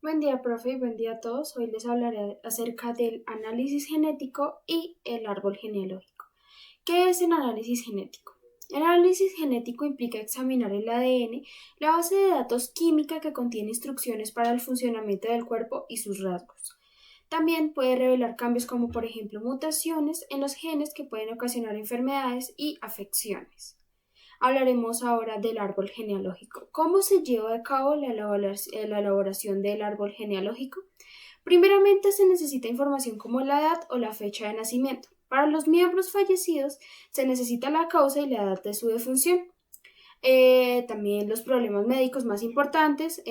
Buen día, profe, y buen día a todos. Hoy les hablaré acerca del análisis genético y el árbol genealógico. ¿Qué es el análisis genético? El análisis genético implica examinar el ADN, la base de datos química que contiene instrucciones para el funcionamiento del cuerpo y sus rasgos. También puede revelar cambios como, por ejemplo, mutaciones en los genes que pueden ocasionar enfermedades y afecciones. Hablaremos ahora del árbol genealógico. ¿Cómo se lleva a cabo la elaboración del árbol genealógico? Primeramente se necesita información como la edad o la fecha de nacimiento. Para los miembros fallecidos se necesita la causa y la edad de su defunción. También los problemas médicos más importantes,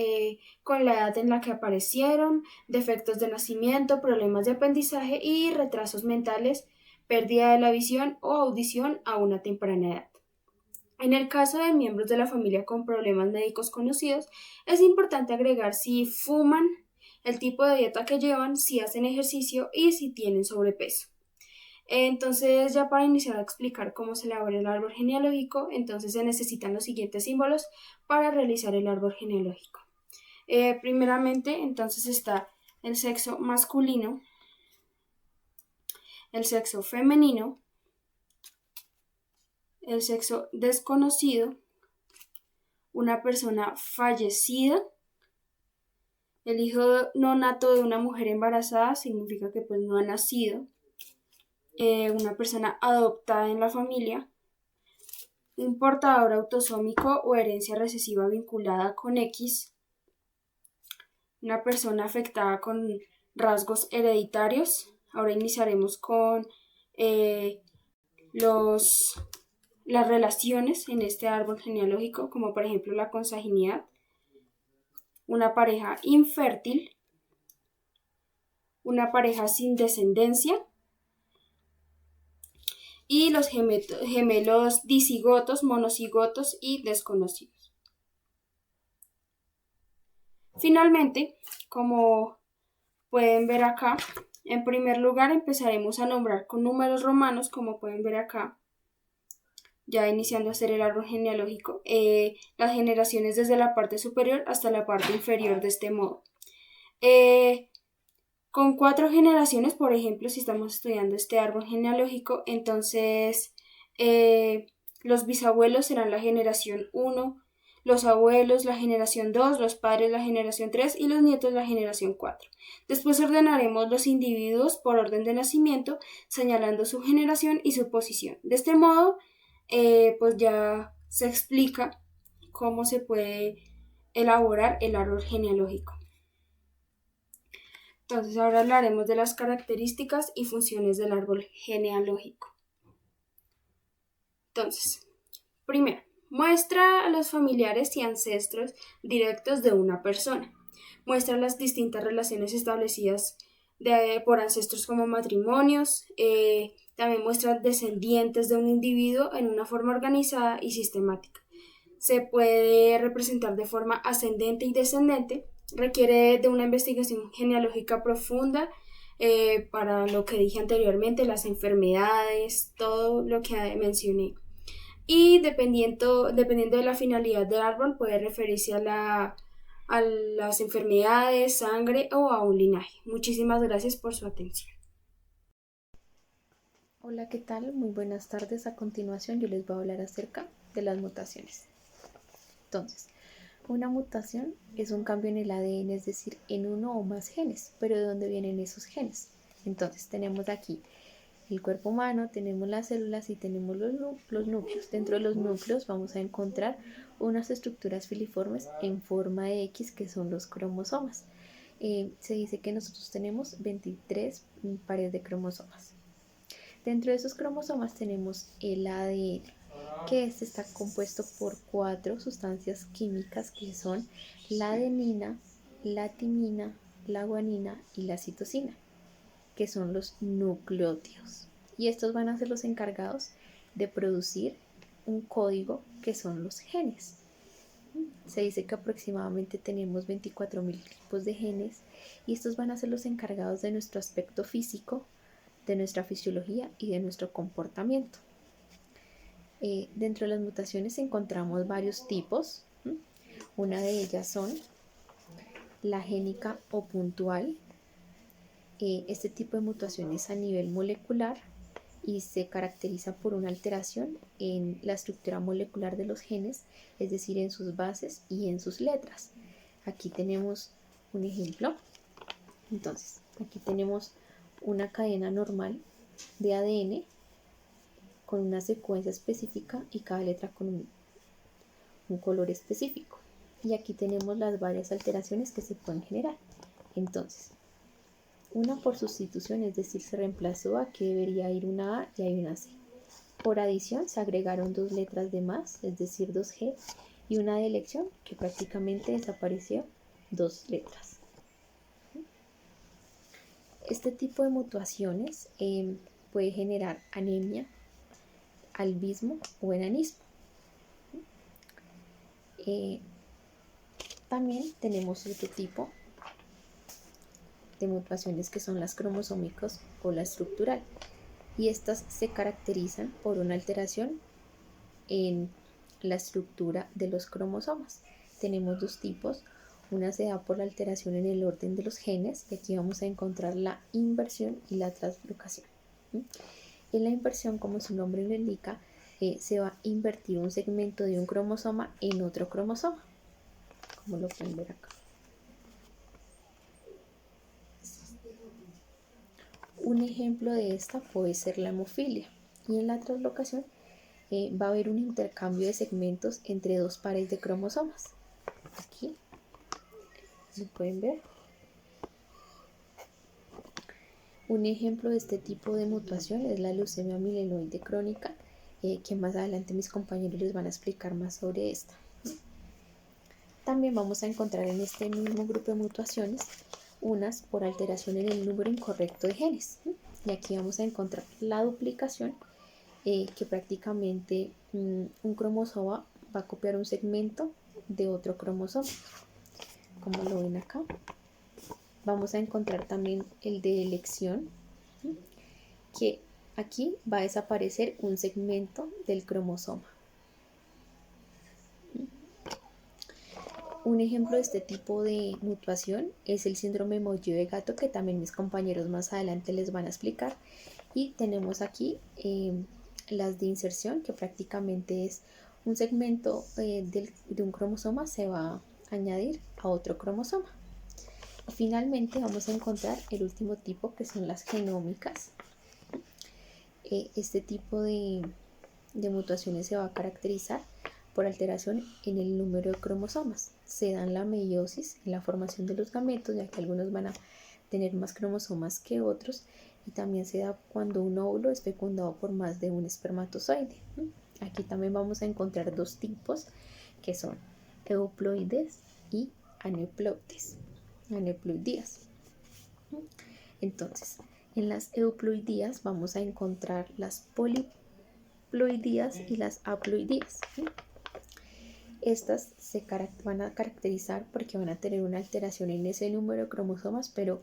con la edad en la que aparecieron, defectos de nacimiento, problemas de aprendizaje y retrasos mentales, pérdida de la visión o audición a una temprana edad. En el caso de miembros de la familia con problemas médicos conocidos, es importante agregar si fuman, el tipo de dieta que llevan, si hacen ejercicio y si tienen sobrepeso. Entonces, ya para iniciar a explicar cómo se elabora el árbol genealógico, entonces se necesitan los siguientes símbolos para realizar el árbol genealógico. Primeramente, entonces está el sexo masculino, el sexo femenino, el sexo desconocido, una persona fallecida, el hijo no nato de una mujer embarazada significa que pues no ha nacido, una persona adoptada en la familia, un portador autosómico o herencia recesiva vinculada con X, una persona afectada con rasgos hereditarios. Ahora iniciaremos con las relaciones en este árbol genealógico, como por ejemplo la consanguinidad, una pareja infértil, una pareja sin descendencia y los gemelos dicigotos, monocigotos y desconocidos. Finalmente, como pueden ver acá, en primer lugar empezaremos a nombrar con números romanos, como pueden ver acá, ya iniciando a hacer el árbol genealógico, las generaciones desde la parte superior hasta la parte inferior de este modo. Con 4 generaciones, por ejemplo, si estamos estudiando este árbol genealógico, entonces los bisabuelos serán la generación 1, los abuelos la generación 2, los padres la generación 3 y los nietos la generación 4. Después ordenaremos los individuos por orden de nacimiento, señalando su generación y su posición. De este modo, pues ya se explica cómo se puede elaborar el árbol genealógico. Entonces ahora hablaremos de las características y funciones del árbol genealógico. Entonces, primero, muestra a los familiares y ancestros directos de una persona. Muestra las distintas relaciones establecidas por ancestros como matrimonios. También muestra descendientes de un individuo en una forma organizada y sistemática. Se puede representar de forma ascendente y descendente. Requiere de una investigación genealógica profunda para lo que dije anteriormente, las enfermedades, todo lo que mencioné. Y dependiendo de la finalidad del árbol, puede referirse a las enfermedades, sangre o a un linaje. Muchísimas gracias por su atención. Hola, ¿qué tal? Muy buenas tardes. A continuación yo les voy a hablar acerca de las mutaciones. Entonces, una mutación es un cambio en el ADN, es decir, en uno o más genes. ¿Pero de dónde vienen esos genes? Entonces, tenemos aquí el cuerpo humano, tenemos las células y tenemos los núcleos. Dentro de los núcleos vamos a encontrar unas estructuras filiformes en forma de X que son los cromosomas. Se dice que nosotros tenemos 23 pares de cromosomas. Dentro de esos cromosomas tenemos el ADN, que está compuesto por 4 sustancias químicas que son la adenina, la timina, la guanina y la citosina, que son los nucleótidos. Y estos van a ser los encargados de producir un código que son los genes. Se dice que aproximadamente tenemos 24.000 tipos de genes y estos van a ser los encargados de nuestro aspecto físico, de nuestra fisiología y de nuestro comportamiento. Dentro de las mutaciones encontramos varios tipos. Una de ellas son la génica o puntual. Este tipo de mutación es a nivel molecular y se caracteriza por una alteración en la estructura molecular de los genes, es decir, en sus bases y en sus letras. Aquí tenemos un ejemplo. Entonces, aquí tenemos una cadena normal de ADN con una secuencia específica y cada letra con un color específico. Y aquí tenemos las varias alteraciones que se pueden generar. Entonces, una por sustitución, es decir, se reemplazó, aquí debería ir una A y hay una C. Por adición se agregaron dos letras de más, es decir, 2G, y una de elección que prácticamente desapareció, dos letras. Este tipo de mutaciones puede generar anemia, albismo o enanismo. También tenemos otro tipo de mutaciones que son las cromosómicas o la estructural, y estas se caracterizan por una alteración en la estructura de los cromosomas. Tenemos dos tipos. Una se da por la alteración en el orden de los genes, y aquí vamos a encontrar la inversión y la translocación. En la inversión, como su nombre lo indica, se va a invertir un segmento de un cromosoma en otro cromosoma, como lo pueden ver acá. Un ejemplo de esta puede ser la hemofilia, y en la translocación va a haber un intercambio de segmentos entre dos pares de cromosomas. Aquí lo pueden ver. Un ejemplo de este tipo de mutación es la leucemia mieloide crónica, que más adelante mis compañeros les van a explicar más sobre esta. También vamos a encontrar en este mismo grupo de mutaciones unas por alteración en el número incorrecto de genes. Y aquí vamos a encontrar la duplicación, que prácticamente un cromosoma va a copiar un segmento de otro cromosoma, como lo ven acá. Vamos a encontrar también el de elección, que aquí va a desaparecer un segmento del cromosoma. Un ejemplo de este tipo de mutación es el síndrome mollido de gato, que también mis compañeros más adelante les van a explicar. Y tenemos aquí las de inserción, que prácticamente es un segmento de un cromosoma se va a añadir a otro cromosoma. Y finalmente vamos a encontrar el último tipo, que son las genómicas. Este tipo de mutaciones se va a caracterizar por alteración en el número de cromosomas. Se da en la meiosis, en la formación de los gametos, ya que algunos van a tener más cromosomas que otros, y también se da cuando un óvulo es fecundado por más de un espermatozoide. Aquí también vamos a encontrar dos tipos, que son euploides y aneuploides. Entonces, en las euploidías vamos a encontrar las poliploidías y las haploidías. Estas se van a caracterizar porque van a tener una alteración en ese número de cromosomas, pero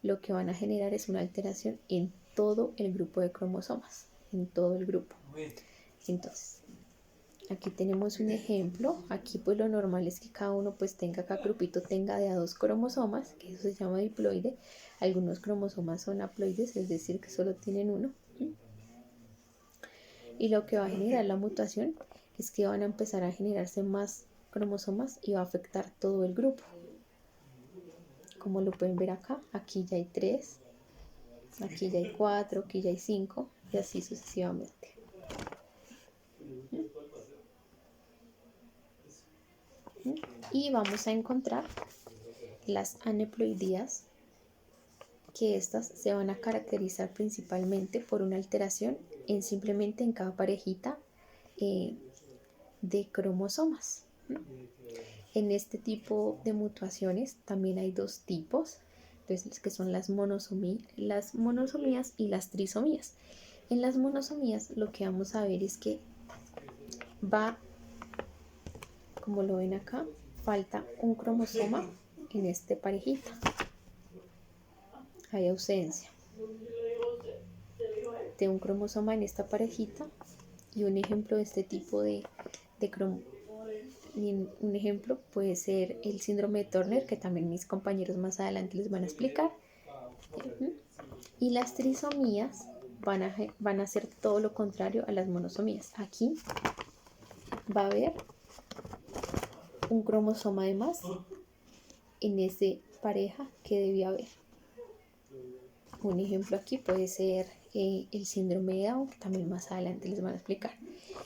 lo que van a generar es una alteración en todo el grupo de cromosomas, en todo el grupo. Entonces, aquí tenemos un ejemplo. Aquí pues lo normal es que cada uno pues tenga, cada grupito tenga de a dos cromosomas, que eso se llama diploide. Algunos cromosomas son haploides, es decir, que solo tienen uno. Y lo que va a generar la mutación es que van a empezar a generarse más cromosomas y va a afectar todo el grupo. Como lo pueden ver acá, aquí ya hay 3, aquí ya hay 4, aquí ya hay 5 y así sucesivamente. Y vamos a encontrar las aneuploidías, que estas se van a caracterizar principalmente por una alteración simplemente en cada parejita de cromosomas. En este tipo de mutaciones también hay dos tipos, entonces, que son las monosomías y las trisomías. En las monosomías lo que vamos a ver es que como lo ven acá, falta un cromosoma en esta parejita. Hay ausencia de un cromosoma en esta parejita, y un ejemplo de este tipo de Un ejemplo puede ser el síndrome de Turner, que también mis compañeros más adelante les van a explicar. Y las trisomías van a ser todo lo contrario a las monosomías. Aquí va a haber un cromosoma de más en esa pareja que debía haber. Un ejemplo aquí puede ser el síndrome de Down, que también más adelante les van a explicar.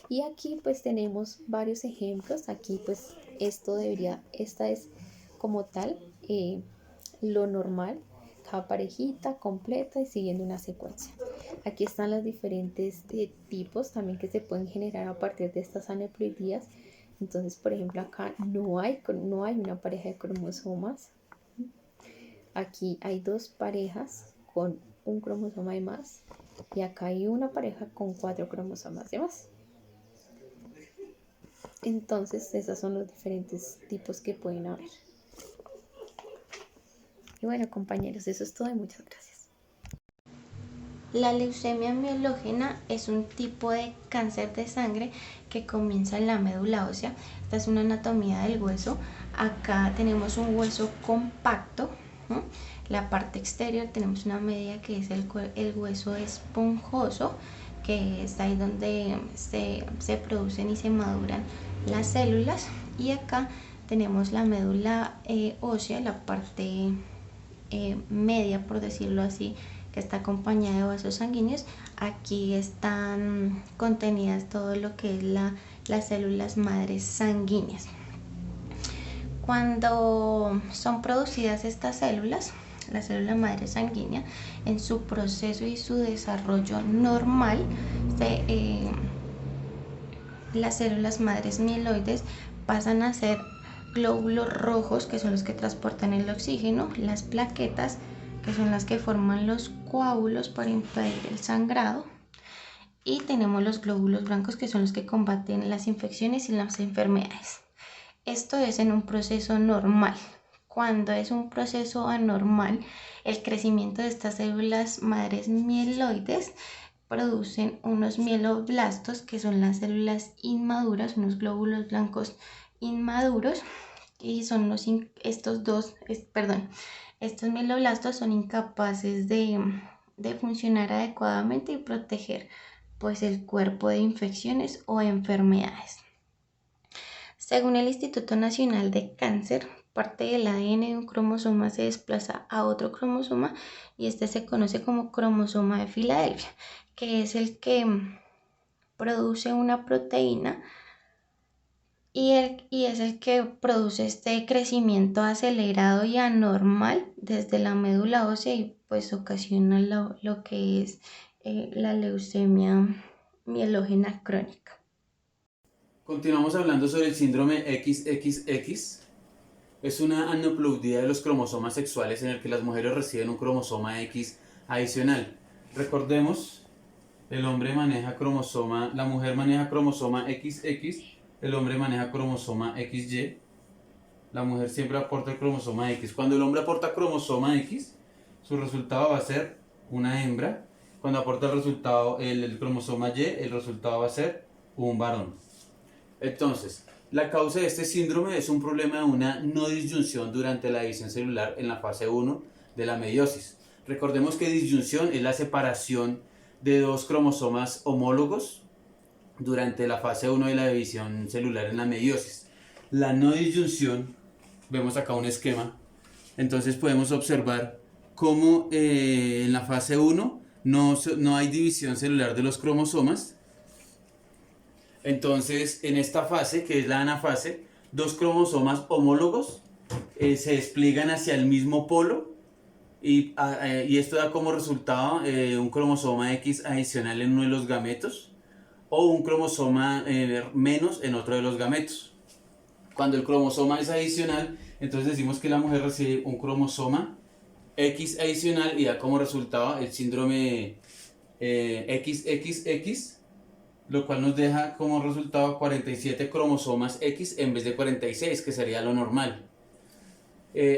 Y aquí pues tenemos varios ejemplos. Aquí pues esta es como tal lo normal, cada parejita completa y siguiendo una secuencia. Aquí están los diferentes tipos también que se pueden generar a partir de estas aneuploidías. Entonces, por ejemplo, acá no hay una pareja de cromosomas. Aquí hay dos parejas con un cromosoma de más y acá hay una pareja con 4 cromosomas de más. Entonces, esos son los diferentes tipos que pueden haber. Y bueno, compañeros, eso es todo y muchas gracias. La leucemia mielógena es un tipo de cáncer de sangre que comienza en la médula ósea. Esta es una anatomía del hueso. Acá tenemos un hueso compacto. La parte exterior tenemos una media que es el hueso esponjoso, que es ahí donde se producen y se maduran las células. Y acá tenemos la médula ósea, la parte media, por decirlo así, que está acompañada de vasos sanguíneos. Aquí están contenidas todo lo que es las células madres sanguíneas. Cuando son producidas estas células, la célula madre sanguínea, en su proceso y su desarrollo normal, las células madres mieloides pasan a ser glóbulos rojos, que son los que transportan el oxígeno, las plaquetas, que son las que forman los coágulos para impedir el sangrado, y tenemos los glóbulos blancos, que son los que combaten las infecciones y las enfermedades. Esto es en un proceso normal. Cuando es un proceso anormal, el crecimiento de estas células madres mieloides producen unos mieloblastos, que son las células inmaduras, unos glóbulos blancos inmaduros, y son estos mieloblastos son incapaces de funcionar adecuadamente y proteger pues el cuerpo de infecciones o enfermedades. Según el Instituto Nacional de Cáncer, parte del ADN de un cromosoma se desplaza a otro cromosoma y este se conoce como cromosoma de Filadelfia, que es el que produce una proteína y es el que produce este crecimiento acelerado y anormal desde la médula ósea y pues ocasiona lo que es la leucemia mielógena crónica. Continuamos hablando sobre el síndrome XXX. Es una aneuploidía de los cromosomas sexuales en el que las mujeres reciben un cromosoma X adicional. Recordemos, la mujer maneja cromosoma XX, el hombre maneja cromosoma XY. La mujer siempre aporta el cromosoma X. Cuando el hombre aporta cromosoma X, su resultado va a ser una hembra. Cuando aporta el cromosoma Y, el resultado va a ser un varón. Entonces, la causa de este síndrome es un problema de una no disyunción durante la división celular en la fase 1 de la meiosis. Recordemos que disyunción es la separación de dos cromosomas homólogos durante la fase 1 de la división celular en la meiosis. La no disyunción, vemos acá un esquema, entonces podemos observar cómo en la fase 1 no hay división celular de los cromosomas. Entonces, en esta fase, que es la anafase, dos cromosomas homólogos se despliegan hacia el mismo polo y esto da como resultado un cromosoma X adicional en uno de los gametos o un cromosoma menos en otro de los gametos. Cuando el cromosoma es adicional, entonces decimos que la mujer recibe un cromosoma X adicional y da como resultado el síndrome XXX, lo cual nos deja como resultado 47 cromosomas X en vez de 46, que sería lo normal.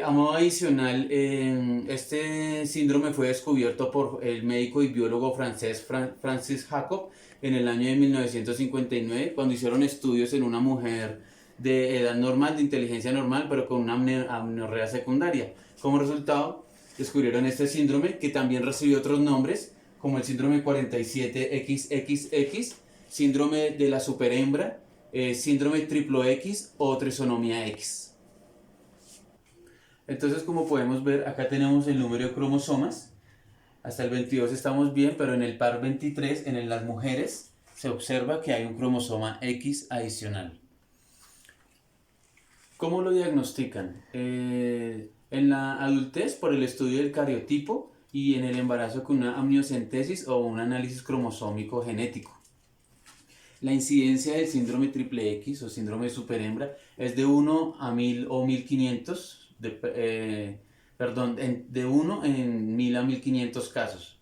A modo adicional, este síndrome fue descubierto por el médico y biólogo francés Francis Jacob en el año de 1959, cuando hicieron estudios en una mujer de edad normal, de inteligencia normal, pero con una amenorrea secundaria. Como resultado, descubrieron este síndrome que también recibió otros nombres, como el síndrome 47XXX, síndrome de la superhembra, síndrome triplo X o trisonomía X. Entonces, como podemos ver, acá tenemos el número de cromosomas. Hasta el 22 estamos bien, pero en el par 23, en las mujeres, se observa que hay un cromosoma X adicional. ¿Cómo lo diagnostican? En la adultez por el estudio del cariotipo y en el embarazo con una amniocentesis o un análisis cromosómico genético. La incidencia del síndrome triple X o síndrome de superhembra es de 1 a 1000 o 1500, de 1 en 1000 a 1500 casos.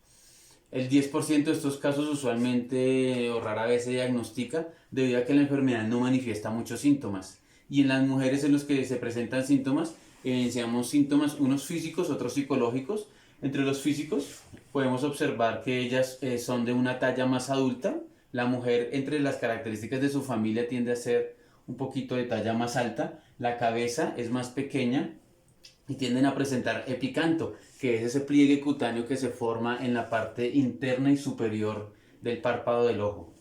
El 10% de estos casos usualmente o rara vez se diagnostica debido a que la enfermedad no manifiesta muchos síntomas. Y en las mujeres en los que se presentan síntomas, evidenciamos síntomas unos físicos, otros psicológicos. Entre los físicos podemos observar que ellas son de una talla más adulta. La mujer, entre las características de su familia, tiende a ser un poquito de talla más alta. La cabeza es más pequeña y tienden a presentar epicanto, que es ese pliegue cutáneo que se forma en la parte interna y superior del párpado del ojo.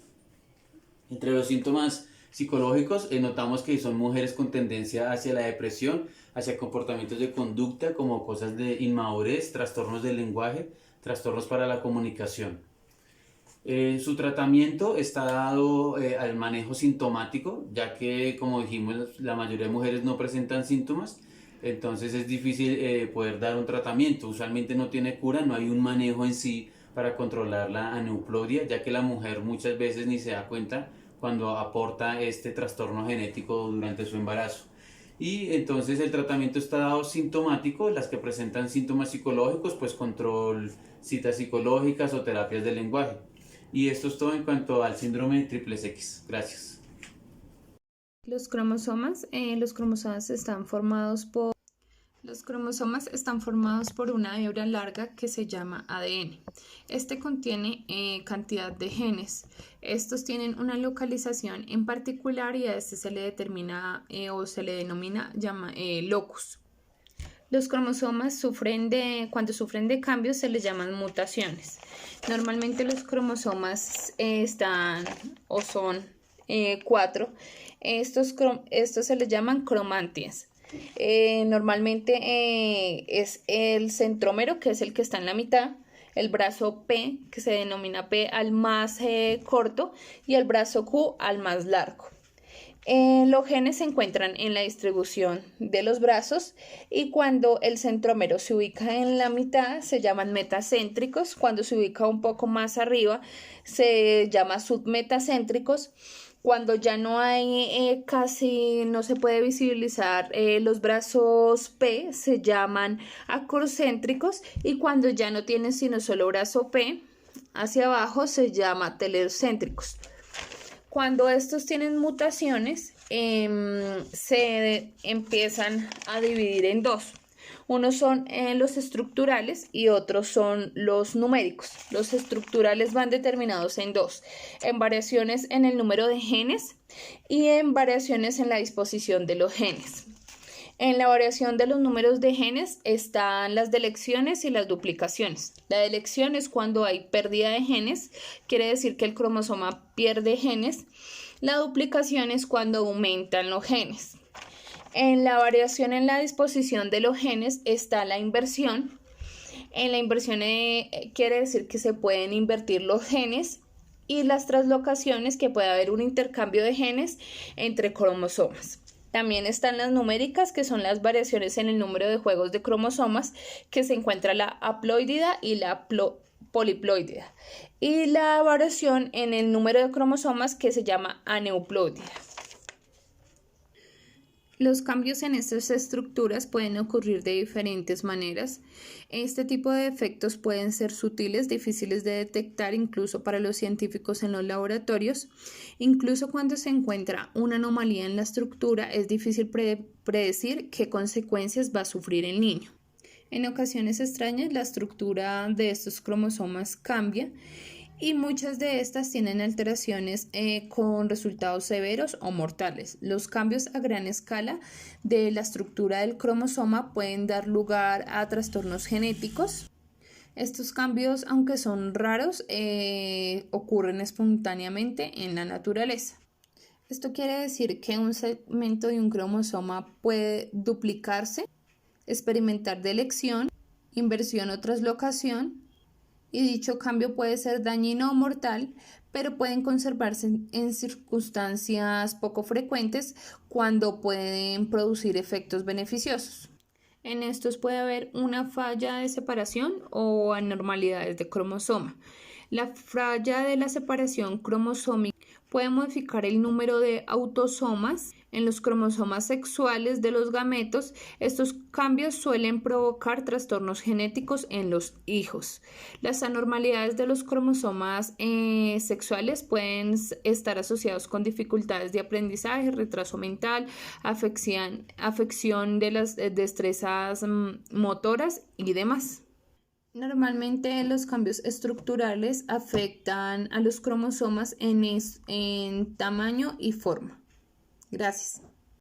Entre los síntomas psicológicos notamos que son mujeres con tendencia hacia la depresión, hacia comportamientos de conducta como cosas de inmadurez, trastornos del lenguaje, trastornos para la comunicación. Su tratamiento está dado al manejo sintomático, ya que, como dijimos, la mayoría de mujeres no presentan síntomas, entonces es difícil poder dar un tratamiento. Usualmente no tiene cura, no hay un manejo en sí para controlar la aneuploidia, ya que la mujer muchas veces ni se da cuenta cuando aporta este trastorno genético durante su embarazo. Y entonces el tratamiento está dado sintomático. Las que presentan síntomas psicológicos, pues control, citas psicológicas o terapias del lenguaje. Y esto es todo en cuanto al síndrome triple X. Gracias. Los cromosomas están formados por una hebra larga que se llama ADN. Este contiene cantidad de genes. Estos tienen una localización en particular y a este se le determina o se le denomina locus. Los cromosomas cuando sufren de cambios se les llaman mutaciones. Normalmente los cromosomas son 4. Estos se les llaman cromantias. Normalmente es el centrómero, que es el que está en la mitad, el brazo P, que se denomina P al más corto, y el brazo Q al más largo. Los genes se encuentran en la distribución de los brazos y cuando el centrómero se ubica en la mitad se llaman metacéntricos, cuando se ubica un poco más arriba se llama submetacéntricos. Cuando ya no hay casi no se puede visibilizar los brazos P se llaman acrocéntricos y cuando ya no tienen sino solo brazo P hacia abajo se llama telecéntricos. Cuando estos tienen mutaciones, se empiezan a dividir en dos. Unos son los estructurales y otros son los numéricos. Los estructurales van determinados en dos, en variaciones en el número de genes y en variaciones en la disposición de los genes. En la variación de los números de genes están las delecciones y las duplicaciones. La delección es cuando hay pérdida de genes, quiere decir que el cromosoma pierde genes. La duplicación es cuando aumentan los genes. En la variación en la disposición de los genes está la inversión. En la inversión quiere decir que se pueden invertir los genes y las translocaciones, que puede haber un intercambio de genes entre cromosomas. También están las numéricas, que son las variaciones en el número de juegos de cromosomas, que se encuentra la haploidida y la poliploidida. Y la variación en el número de cromosomas, que se llama aneuploidida. Los cambios en estas estructuras pueden ocurrir de diferentes maneras. Este tipo de efectos pueden ser sutiles, difíciles de detectar incluso para los científicos en los laboratorios. Incluso cuando se encuentra una anomalía en la estructura, es difícil predecir qué consecuencias va a sufrir el niño. En ocasiones extrañas, la estructura de estos cromosomas cambia y muchas de estas tienen alteraciones con resultados severos o mortales. Los cambios a gran escala de la estructura del cromosoma pueden dar lugar a trastornos genéticos. Estos cambios, aunque son raros, ocurren espontáneamente en la naturaleza. Esto quiere decir que un segmento de un cromosoma puede duplicarse, experimentar deleción, inversión o traslocación, y dicho cambio puede ser dañino o mortal, pero pueden conservarse en circunstancias poco frecuentes cuando pueden producir efectos beneficiosos. En estos puede haber una falla de separación o anormalidades de cromosoma. La falla de la separación cromosómica puede modificar el número de autosomas en los cromosomas sexuales de los gametos. Estos cambios suelen provocar trastornos genéticos en los hijos. Las anormalidades de los cromosomas sexuales pueden estar asociados con dificultades de aprendizaje, retraso mental, afección de las destrezas motoras y demás. Normalmente los cambios estructurales afectan a los cromosomas en tamaño y forma. Gracias.